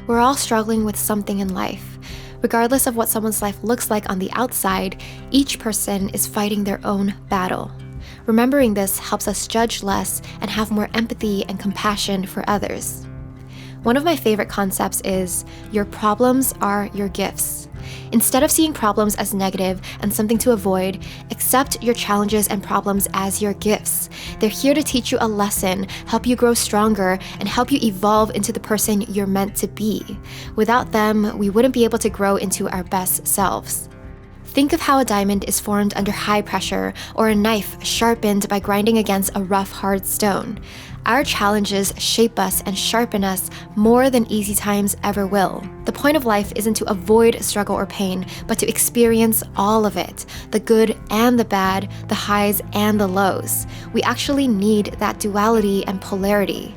We're all struggling with something in life. Regardless of what someone's life looks like on the outside, each person is fighting their own battle. Remembering this helps us judge less and have more empathy and compassion for others. One of my favorite concepts is, your problems are your gifts. Instead of seeing problems as negative and something to avoid, accept your challenges and problems as your gifts. They're here to teach you a lesson, help you grow stronger, and help you evolve into the person you're meant to be. Without them, we wouldn't be able to grow into our best selves. Think of how a diamond is formed under high pressure, or a knife sharpened by grinding against a rough, hard stone. Our challenges shape us and sharpen us more than easy times ever will. The point of life isn't to avoid struggle or pain, but to experience all of it, the good and the bad, the highs and the lows. We actually need that duality and polarity.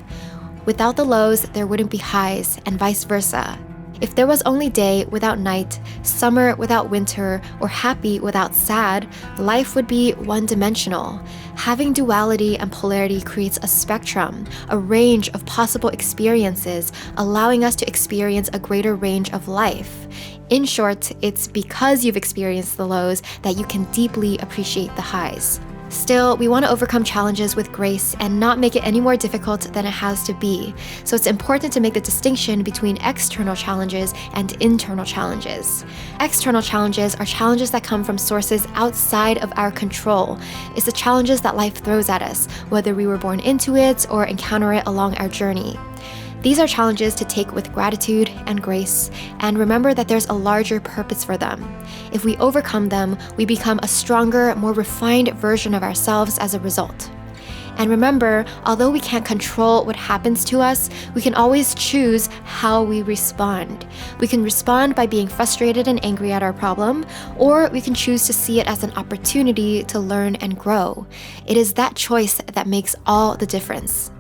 Without the lows, there wouldn't be highs, and vice versa. If there was only day without night, summer without winter, or happy without sad, life would be one-dimensional. Having duality and polarity creates a spectrum, a range of possible experiences, allowing us to experience a greater range of life. In short, it's because you've experienced the lows that you can deeply appreciate the highs. Still, we want to overcome challenges with grace and not make it any more difficult than it has to be. So it's important to make the distinction between external challenges and internal challenges. External challenges are challenges that come from sources outside of our control. It's the challenges that life throws at us, whether we were born into it or encounter it along our journey. These are challenges to take with gratitude and grace, and remember that there's a larger purpose for them. If we overcome them, we become a stronger, more refined version of ourselves as a result. And remember, although we can't control what happens to us, we can always choose how we respond. We can respond by being frustrated and angry at our problem, or we can choose to see it as an opportunity to learn and grow. It is that choice that makes all the difference.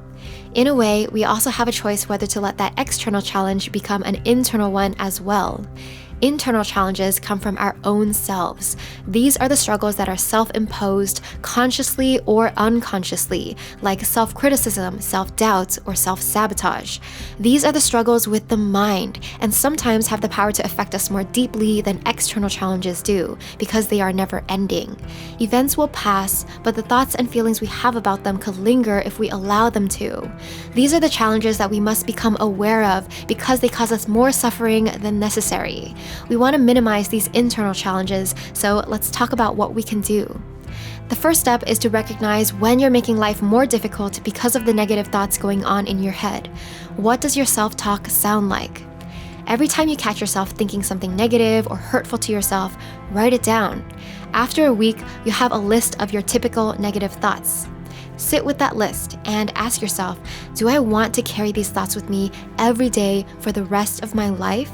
In a way, we also have a choice whether to let that external challenge become an internal one as well. Internal challenges come from our own selves. These are the struggles that are self-imposed, consciously or unconsciously, like self-criticism, self-doubt, or self-sabotage. These are the struggles with the mind, and sometimes have the power to affect us more deeply than external challenges do, because they are never-ending. Events will pass, but the thoughts and feelings we have about them could linger if we allow them to. These are the challenges that we must become aware of because they cause us more suffering than necessary. We want to minimize these internal challenges, so let's talk about what we can do. The first step is to recognize when you're making life more difficult because of the negative thoughts going on in your head. What does your self-talk sound like? Every time you catch yourself thinking something negative or hurtful to yourself, write it down. After a week, you have a list of your typical negative thoughts. Sit with that list and ask yourself, do I want to carry these thoughts with me every day for the rest of my life?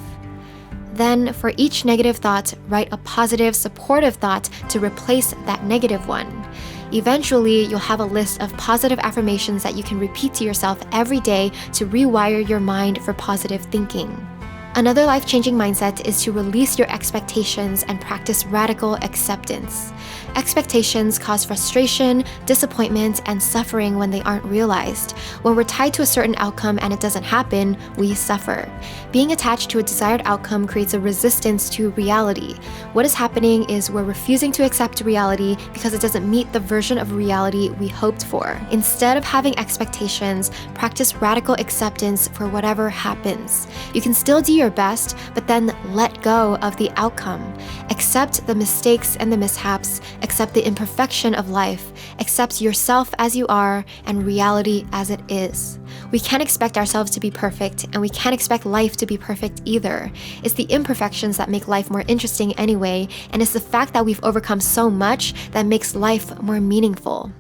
Then, for each negative thought, write a positive, supportive thought to replace that negative one. Eventually, you'll have a list of positive affirmations that you can repeat to yourself every day to rewire your mind for positive thinking. Another life-changing mindset is to release your expectations and practice radical acceptance. Expectations cause frustration, disappointment, and suffering when they aren't realized. When we're tied to a certain outcome and it doesn't happen, we suffer. Being attached to a desired outcome creates a resistance to reality. What is happening is we're refusing to accept reality because it doesn't meet the version of reality we hoped for. Instead of having expectations, practice radical acceptance for whatever happens. You can still do your best, but then let go of the outcome. Accept the mistakes and the mishaps, accept the imperfection of life, accept yourself as you are and reality as it is. We can't expect ourselves to be perfect, and we can't expect life to be perfect either. It's the imperfections that make life more interesting anyway, and it's the fact that we've overcome so much that makes life more meaningful.